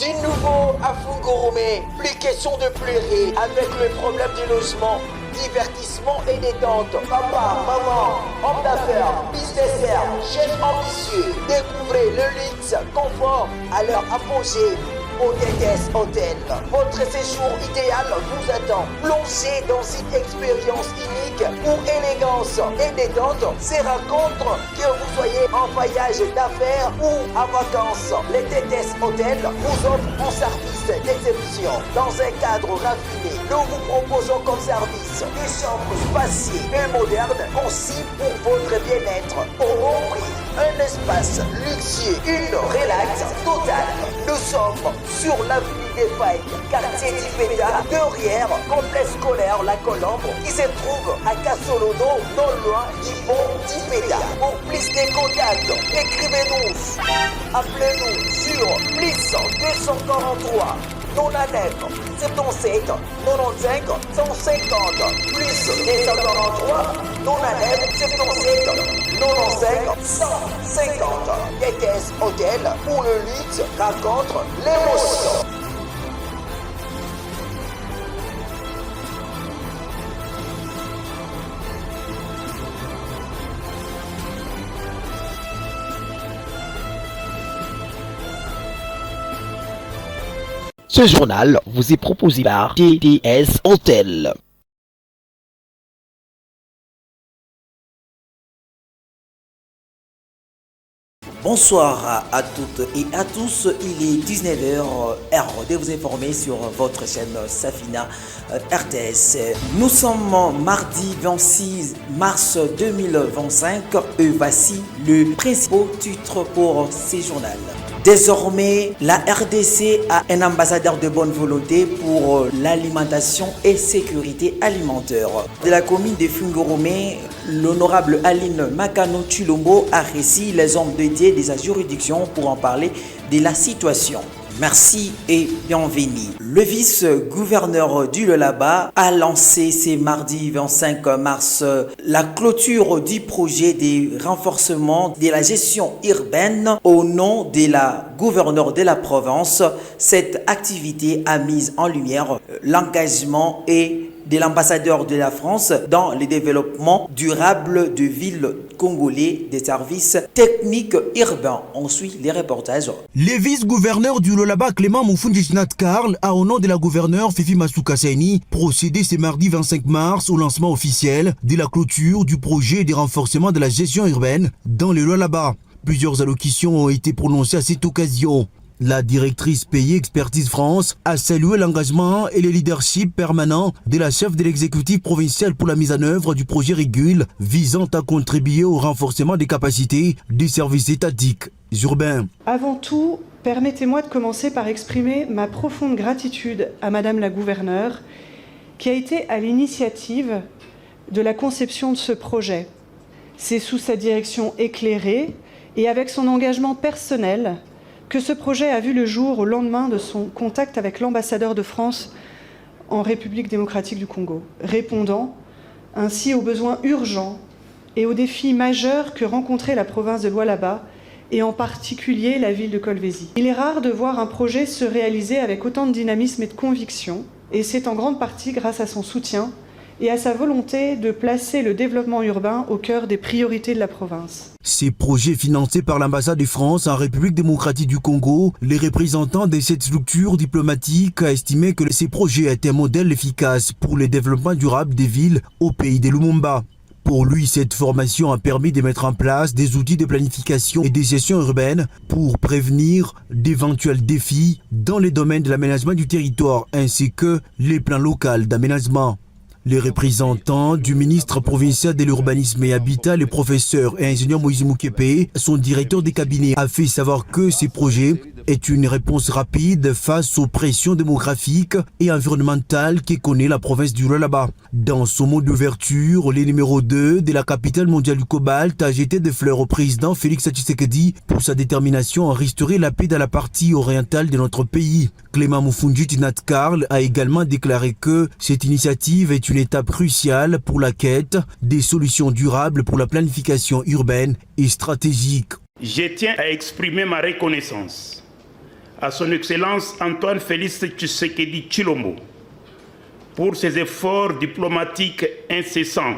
Du nouveau à Fungoromé, plus question de pleurer avec le problème du logement, divertissement et détente. Papa, maman, homme d'affaires, businessaire, chef ambitieux, découvrez le luxe, confort à leur apogée. Au TTS Hotel. Votre séjour idéal vous attend. Plongez dans une expérience unique où élégance et détente se rencontrent, que vous soyez en voyage d'affaires ou en vacances. Les TTS Hotel vous offrent un service d'exception dans un cadre raffiné. Nous vous proposons comme service des chambres spacieuses et modernes conçues pour votre bien-être au bon prix. Un espace luxueux, une relax totale. Nous sommes sur l'avenue des Failles, quartier d'Ipeta, derrière complexe scolaire La Colombe, qui se trouve à Kassolono, non loin du pont d'Ipeta. Pour plus de contacts, écrivez-nous, appelez-nous sur plus 243 99 77 95 150 plus 243 99 77 95 150. TTS Hotel où le luxe rencontre l'émotion. Ce journal vous est proposé par TTS Hotel. Bonsoir à toutes et à tous, il est 19h, heure de vous informer sur votre chaîne Safina RTS. Nous sommes mardi 26 mars 2025 et voici le principal titre pour ce journal. Désormais, la RDC a un ambassadeur de bonne volonté pour l'alimentation et sécurité alimentaire. De la commune de Fungoromé, l'honorable Aline Makano Chilombo a reçu les hommes dédiés de sa juridiction pour en parler de la situation. Merci et bienvenue. Le vice-gouverneur du Lualaba a lancé ce mardi 25 mars la clôture du projet de renforcement de la gestion urbaine au nom de la gouverneure de la province. Cette activité a mis en lumière l'engagement et de l'ambassadeur de la France dans le développement durable de villes congolais des services techniques urbains. On suit les reportages. Le vice-gouverneur du Lualaba, Clément Moufundi Karl, a au nom de la gouverneure Fifi Masuka Saini procédé ce mardi 25 mars au lancement officiel de la clôture du projet de renforcement de la gestion urbaine dans le Lualaba. Plusieurs allocutions ont été prononcées à cette occasion. La directrice Pays Expertise France a salué l'engagement et le leadership permanent de la chef de l'exécutif provincial pour la mise en œuvre du projet Régule visant à contribuer au renforcement des capacités des services étatiques urbains. Avant tout, permettez-moi de commencer par exprimer ma profonde gratitude à Madame la gouverneure qui a été à l'initiative de la conception de ce projet. C'est sous sa direction éclairée et avec son engagement personnel que ce projet a vu le jour au lendemain de son contact avec l'ambassadeur de France en République démocratique du Congo, répondant ainsi aux besoins urgents et aux défis majeurs que rencontrait la province de Lualaba et en particulier la ville de Kolwezi. Il est rare de voir un projet se réaliser avec autant de dynamisme et de conviction, et c'est en grande partie grâce à son soutien et à sa volonté de placer le développement urbain au cœur des priorités de la province. Ces projets financés par l'ambassade de France en République démocratique du Congo, les représentants de cette structure diplomatique ont estimé que ces projets étaient un modèle efficace pour le développement durable des villes au pays de Lumumba. Pour lui, cette formation a permis de mettre en place des outils de planification et de gestion urbaine pour prévenir d'éventuels défis dans les domaines de l'aménagement du territoire ainsi que les plans locaux d'aménagement. Les représentants du ministre provincial de l'urbanisme et habitat, le professeur et ingénieur Moïse Moukepe, son directeur de cabinet, a fait savoir que ces projets est une réponse rapide face aux pressions démographiques et environnementales que connaît la province du Lualaba. Dans son mot d'ouverture, le numéro 2 de la capitale mondiale du cobalt a jeté des fleurs au président Félix Tshisekedi pour sa détermination à restaurer la paix dans la partie orientale de notre pays. Clément Moufundi Karl a également déclaré que cette initiative est une étape cruciale pour la quête des solutions durables pour la planification urbaine et stratégique. Je tiens à exprimer ma reconnaissance à son Excellence Antoine Félix Tshisekedi Tshilombo pour ses efforts diplomatiques incessants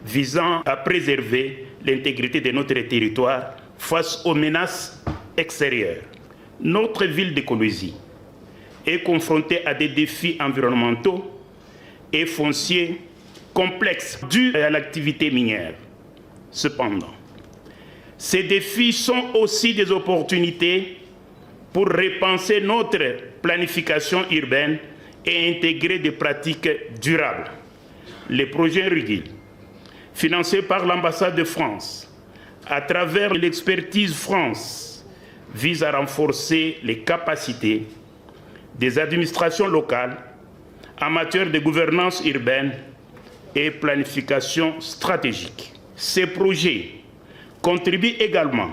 visant à préserver l'intégrité de notre territoire face aux menaces extérieures. Notre ville de Kolwezi est confrontée à des défis environnementaux et fonciers complexes dus à l'activité minière. Cependant, ces défis sont aussi des opportunités pour repenser notre planification urbaine et intégrer des pratiques durables. Les projets RUGIL, financés par l'ambassade de France, à travers l'expertise France, visent à renforcer les capacités des administrations locales en matière de gouvernance urbaine et planification stratégique. Ces projets contribuent également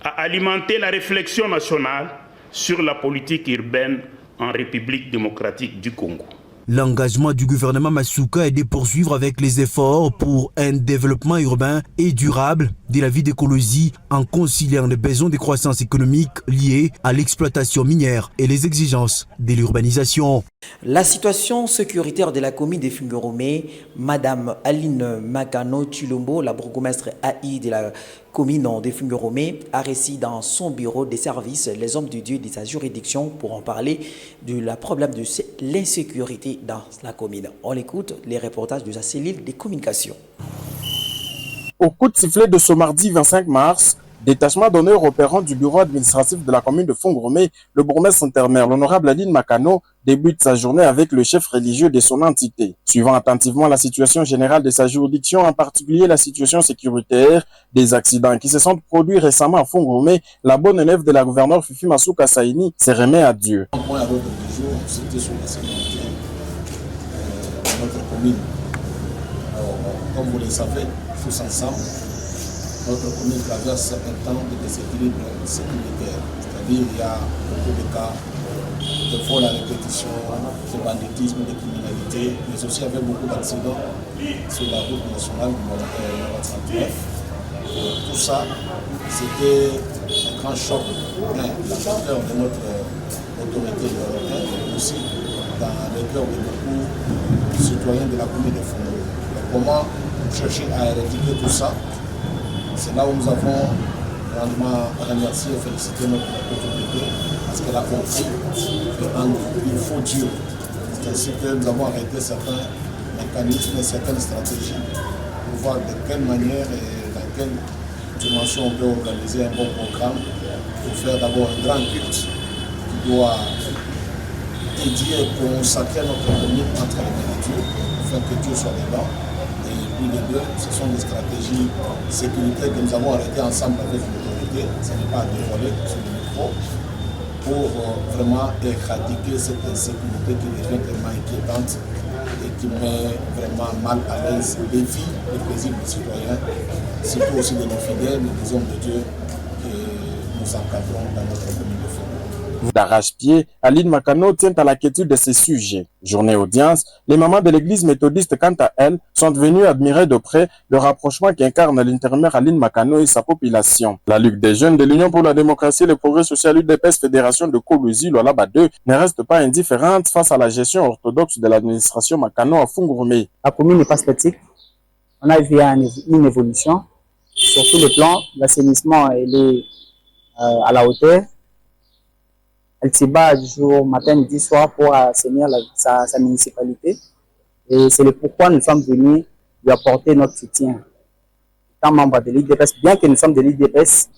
à alimenter la réflexion nationale sur la politique urbaine en République démocratique du Congo. L'engagement du gouvernement Masuka est de poursuivre avec les efforts pour un développement urbain et durable de la vie de Kolwezi en conciliant les besoins de croissance économique liés à l'exploitation minière et les exigences de l'urbanisation. La situation sécuritaire de la commune de Fungoromé, Madame Aline Makano Tshilombo, la bourgmestre AI de la commune de Fungoromé, a reçu dans son bureau des services les hommes de Dieu de sa juridiction pour en parler du problème de l'insécurité dans la commune. On écoute les reportages de sa cellule de communication. Au coup de sifflet de ce mardi 25 mars, détachement d'honneur opérant du bureau administratif de la commune de Fungoromé, le bourgmestre intermaire, l'honorable Aline Makano, débute sa journée avec le chef religieux de son entité. Suivant attentivement la situation générale de sa juridiction, en particulier la situation sécuritaire, des accidents qui se sont produits récemment à Fungoromé, la bonne élève de la gouverneure Fifi Masuka Saini se remet à Dieu. Un point à l'ordre du jour, c'était sur la sécurité de notre commune. Alors, comme vous le savez, tous ensemble, notre commune traverse un temps de déséquilibre sécuritaire. C'est-à-dire qu'il y a beaucoup de cas de vol à répétition, de banditisme, de criminalité, mais aussi avec beaucoup d'accidents sur la route nationale numéro 39. Tout ça, c'était un grand choc dans le cœur de notre autorité européenne, mais aussi dans le cœur de beaucoup de citoyens de la commune de Fungoromé. Comment chercher à éradiquer tout ça? C'est là où nous avons grandement remercié et félicité notre autorité parce qu'elle a compris qu'il faut Dieu. C'est ainsi que nous avons arrêté certains mécanismes et certaines stratégies pour voir de quelle manière et dans quelle dimension on peut organiser un bon programme pour faire d'abord un grand culte qui doit dédier et consacrer notre commune entre les mains de Dieu, afin que Dieu soit dedans. Et puis les deux, ce sont des stratégies sécuritaires que nous avons arrêtées ensemble avec l'autorité, ce n'est pas à dévoiler sur le micro, pour vraiment éradiquer cette insécurité qui devient tellement inquiétante et qui met vraiment mal à l'aise les vies et les plaisirs des citoyens, surtout aussi de nos fidèles, des hommes de Dieu que nous encadrons dans notre commune de Fungoromé. D'arrache-pied, Aline Makano tient à la quiétude de ces sujets. Journée audience, les mamans de l'église méthodiste, quant à elles, sont venues admirer de près le rapprochement qu'incarne l'intermaire Aline Makano et sa population. La Ligue des jeunes de l'Union pour la démocratie et le progrès social UDPS Fédération de Kolwezi, Lualaba 2, ne reste pas indifférente face à la gestion orthodoxe de l'administration Makano à Fungoromé. La commune n'est pas statique. On a vu une évolution. Sur tous les plans, l'assainissement est à la hauteur. Elle se bat du jour, matin, midi, soir pour assainir sa municipalité. Et c'est le pourquoi nous sommes venus lui apporter notre soutien. Étant membre de l'IDPS, bien que nous sommes de l'IDPS,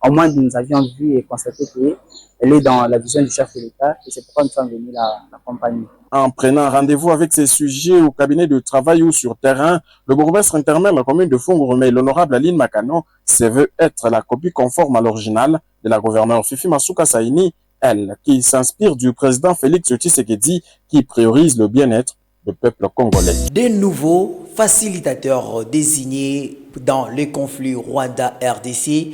au moins nous avions vu et constaté qu'elle est dans la vision du chef de l'État et c'est pourquoi nous sommes venus l'accompagner. En prenant rendez-vous avec ces sujets au cabinet de travail ou sur terrain, le bourgmestre intermaire de la commune de Fungoromé, l'honorable Aline Makano, se veut être la copie conforme à l'original de la gouverneure Fifi Masuka Saini, elle, qui s'inspire du président Félix Tshisekedi, qui priorise le bien-être du peuple congolais. De nouveaux facilitateurs désignés dans le conflit Rwanda-RDC.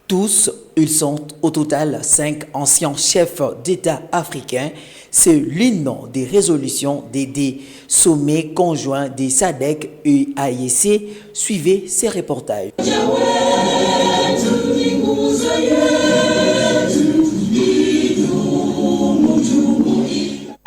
Tous, ils sont au total 5 anciens chefs d'État africains. C'est l'une des résolutions des sommets conjoints des SADC et AEC. Suivez ces reportages.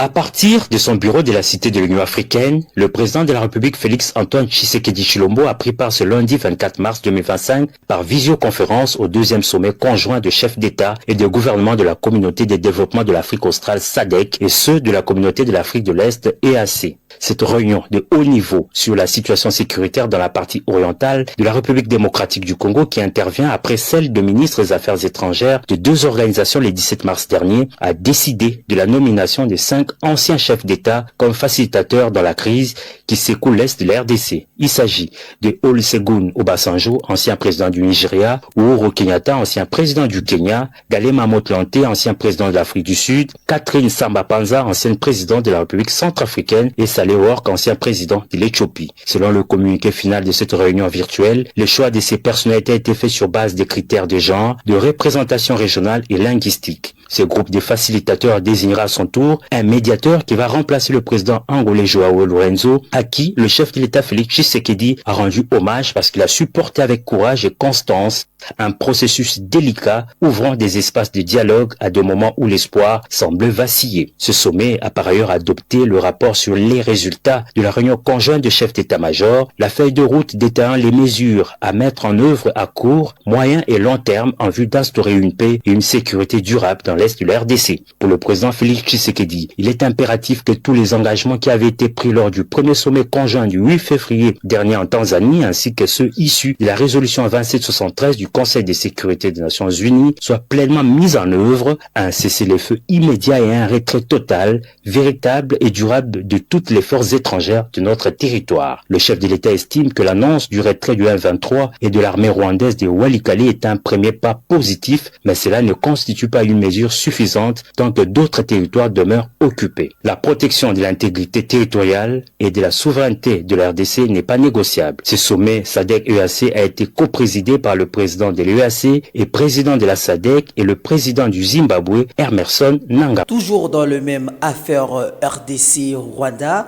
À partir de son bureau de la Cité de l'Union africaine, le président de la République Félix Antoine Tshisekedi Tshilombo a pris part ce lundi 24 mars 2025 par visioconférence au deuxième sommet conjoint de chefs d'État et de gouvernement de la Communauté de développement de l'Afrique australe SADC et ceux de la Communauté de l'Afrique de l'Est EAC. Cette réunion de haut niveau sur la situation sécuritaire dans la partie orientale de la République démocratique du Congo qui intervient après celle de ministres des Affaires étrangères de deux organisations le 17 mars dernier a décidé de la nomination de 5 anciens chefs d'État comme facilitateurs dans la crise qui secoue l'Est de la RDC. Il s'agit de Olusegun Obasanjo, ancien président du Nigeria, Uhuru Kenyatta, ancien président du Kenya, Galema Motlante, ancien président de l'Afrique du Sud, Catherine Samba-Panza, ancienne présidente de la République centrafricaine et Saleh Work, ancien président de l'Éthiopie. Selon le communiqué final de cette réunion virtuelle, le choix de ces personnalités a été fait sur base des critères de genre, de représentation régionale et linguistique. Ce groupe de facilitateurs désignera à son tour un médiateur qui va remplacer le président angolais Joao Lourenço, à qui le chef de l'État Félix Tshisekedi a rendu hommage parce qu'il a supporté avec courage et constance un processus délicat ouvrant des espaces de dialogue à des moments où l'espoir semble vaciller. Ce sommet a par ailleurs adopté le rapport sur les résultats de la réunion conjointe de chefs d'état-major, la feuille de route détaillant les mesures à mettre en œuvre à court, moyen et long terme en vue d'instaurer une paix et une sécurité durable dans l'Est de la RDC. Pour le président Félix Tshisekedi, il est impératif que tous les engagements qui avaient été pris lors du premier sommet conjoint du 8 février dernier en Tanzanie, ainsi que ceux issus de la résolution 2773 du Conseil de sécurité des Nations Unies, soient pleinement mis en œuvre, un cessez-le-feu immédiat et un retrait total, véritable et durable de toutes les forces étrangères de notre territoire. Le chef de l'État estime que l'annonce du retrait du M23 et de l'armée rwandaise de Walikale est un premier pas positif, mais cela ne constitue pas une mesure suffisante tant que d'autres territoires demeurent occupés. La protection de l'intégrité territoriale et de la souveraineté de la RDC n'est pas négociable. Ce sommet SADC-EAC a été coprésidé par le président de l'EAC et président de la SADC et le président du Zimbabwe, Emerson Nanga. Toujours dans le même affaire RDC-Rwanda,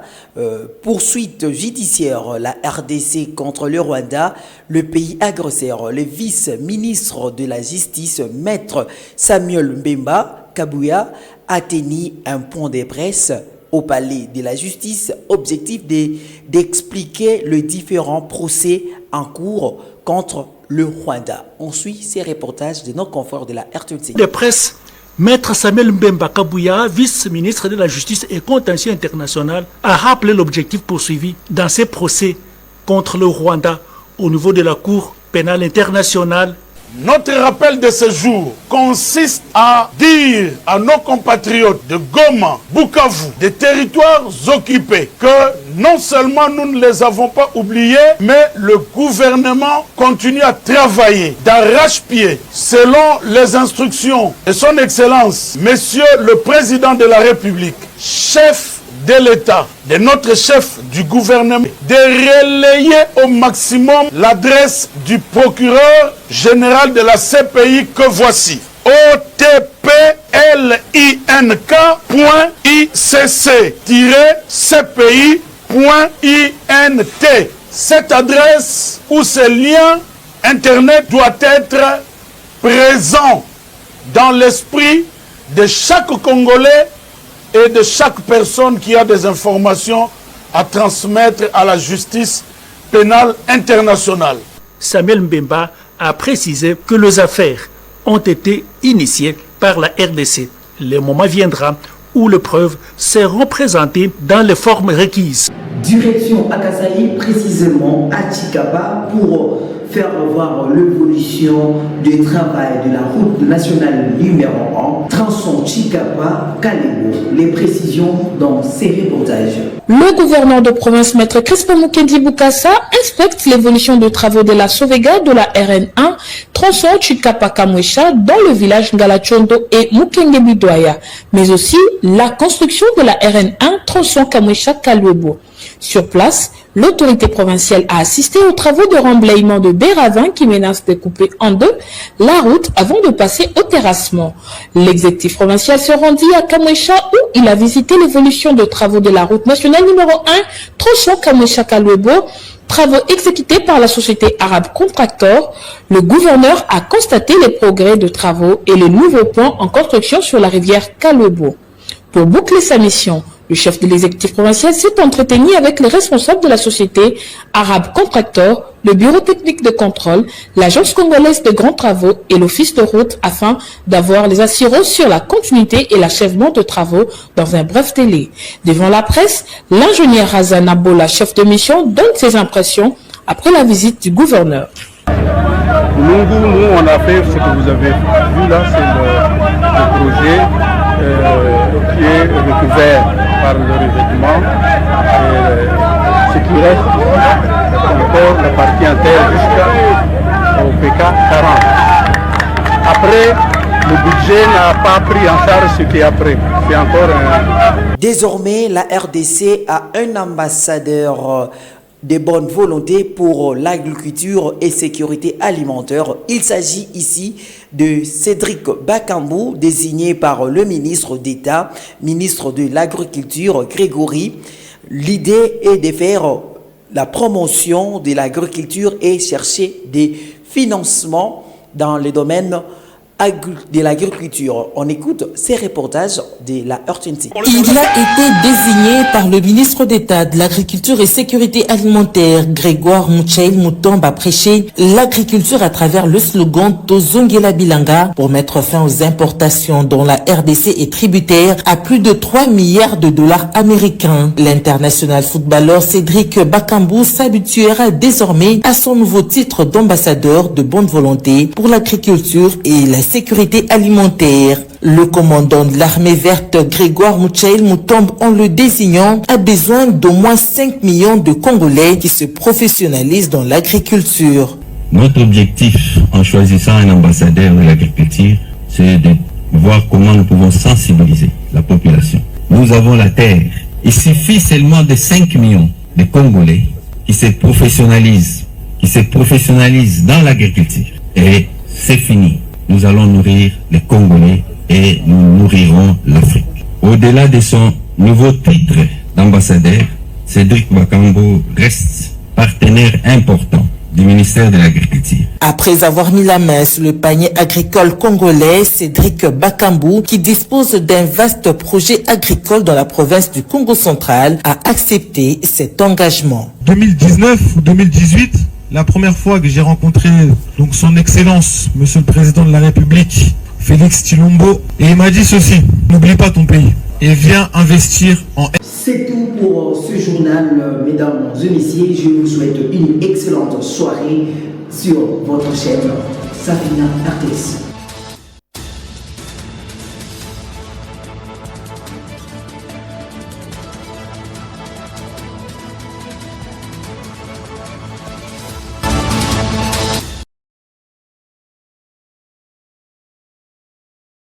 poursuite judiciaire, la RDC contre le Rwanda, le pays agresseur, le vice-ministre de la Justice, maître Samuel Mbemba Kabuya, a tenu un point de presse au palais de la justice, objectif d'expliquer les différents procès en cours contre le Rwanda. On suit ces reportages de nos confrères de la RTC. De presse, Maître Samuel Mbemba Kabuya, vice-ministre de la Justice et contentieux international, a rappelé l'objectif poursuivi dans ces procès contre le Rwanda au niveau de la Cour pénale internationale. Notre rappel de ce jour consiste à dire à nos compatriotes de Goma, Bukavu, des territoires occupés, que non seulement nous ne les avons pas oubliés, mais le gouvernement continue à travailler d'arrache-pied selon les instructions de son Excellence, Monsieur le Président de la République, chef de l'État, de notre chef du gouvernement, de relayer au maximum l'adresse du procureur général de la CPI que voici: otplINK.icc-cpi.int. Cette adresse ou ce lien Internet doit être présent dans l'esprit de chaque Congolais et de chaque personne qui a des informations à transmettre à la justice pénale internationale. Samuel Mbemba a précisé que les affaires ont été initiées par la RDC. Le moment viendra où les preuves seront présentées dans les formes requises. Direction à Kasaï, précisément à Chikapa, pour faire voir l'évolution du travail de la route nationale numéro 1, tronçon Chikapa-Kalebo. Les précisions dans ces reportages. Le gouverneur de province, Maître Crispo Mukendi Bukasa, inspecte l'évolution des travaux de la sauvegarde de la RN1, tronçon Chikapa-Kamwesha, dans le village Ngalachondo et Mukengebidoya, mais aussi la construction de la RN1, tronçon Kamwesha-Kalebo. Sur place, l'autorité provinciale a assisté aux travaux de remblayement de Béravin qui menacent de couper en deux la route avant de passer au terrassement. L'exécutif provincial se rendit à Kamwesha où il a visité l'évolution de travaux de la route nationale numéro 1, tronçon Kamwesha-Kalebo, travaux exécutés par la société arabe Contractor. Le gouverneur a constaté les progrès de travaux et les nouveaux ponts en construction sur la rivière Kalebo. Pour boucler sa mission, le chef de l'exécutif provincial s'est entretenu avec les responsables de la société Arabe Contractor, le bureau technique de contrôle, l'agence congolaise de grands travaux et l'office de route afin d'avoir les assurances sur la continuité et l'achèvement de travaux dans un bref délai. Devant la presse, l'ingénieur Hazan Abola, chef de mission, donne ses impressions après la visite du gouverneur. Nous, on a fait ce que vous avez vu là, c'est le projet qui est recouvert par le revêtement. Ce qui reste encore la partie interne jusqu'au PK 40. Après, le budget n'a pas pris en charge ce qui est après. C'est encore un... Désormais, la RDC a un ambassadeur de bonne volonté pour l'agriculture et sécurité alimentaire. Il s'agit ici de Cédric Bakambou, désigné par le ministre d'État, ministre de l'Agriculture, Grégory. L'idée est de faire la promotion de l'agriculture et chercher des financements dans le domaine de l'agriculture. On écoute ces reportages de la RTNC. Il a été désigné par le ministre d'État de l'Agriculture et Sécurité Alimentaire, Grégoire Mouchaïl Moutombe, à prêcher l'agriculture à travers le slogan Tozongela Bilanga pour mettre fin aux importations dont la RDC est tributaire à plus de 3 milliards de dollars américains. L'international footballeur Cédric Bakambou s'habituera désormais à son nouveau titre d'ambassadeur de bonne volonté pour l'agriculture et la sécurité alimentaire. Le commandant de l'armée verte, Grégoire Mouchaïl Moutombe, en le désignant, a besoin d'au moins 5 millions de Congolais qui se professionnalisent dans l'agriculture. Notre objectif en choisissant un ambassadeur de l'agriculture, c'est de voir comment nous pouvons sensibiliser la population. Nous avons la terre. Il suffit seulement de 5 millions de Congolais qui se professionnalisent dans l'agriculture. Et c'est fini. Nous allons nourrir les Congolais et nous nourrirons l'Afrique. Au-delà de son nouveau titre d'ambassadeur, Cédric Bakambou reste partenaire important du ministère de l'Agriculture. Après avoir mis la main sur le panier agricole congolais, Cédric Bakambou, qui dispose d'un vaste projet agricole dans la province du Congo central, a accepté cet engagement. 2019 ou 2018, la première fois que j'ai rencontré donc son Excellence, Monsieur le Président de la République, Félix Tshilombo, et il m'a dit ceci: n'oublie pas ton pays et viens investir en... C'est tout pour ce journal, mesdames et messieurs. Je vous souhaite une excellente soirée sur votre chaîne Safina RTS.